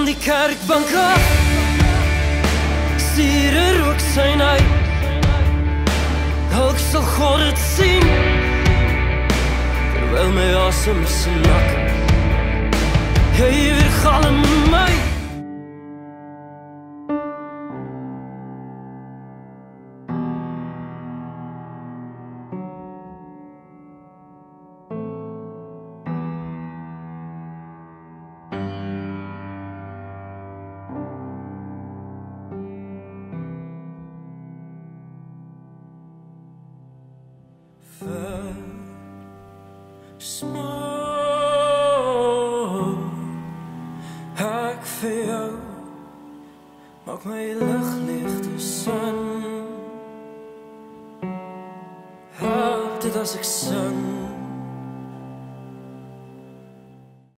van die kerkbank af, stuur 'n rooksein uit. Dalk sal God dit sien, terwyl my asem snak. Jy weergalm my. Versmoor ek vir jou, maak my lig lichte son. Help dit as ek sing.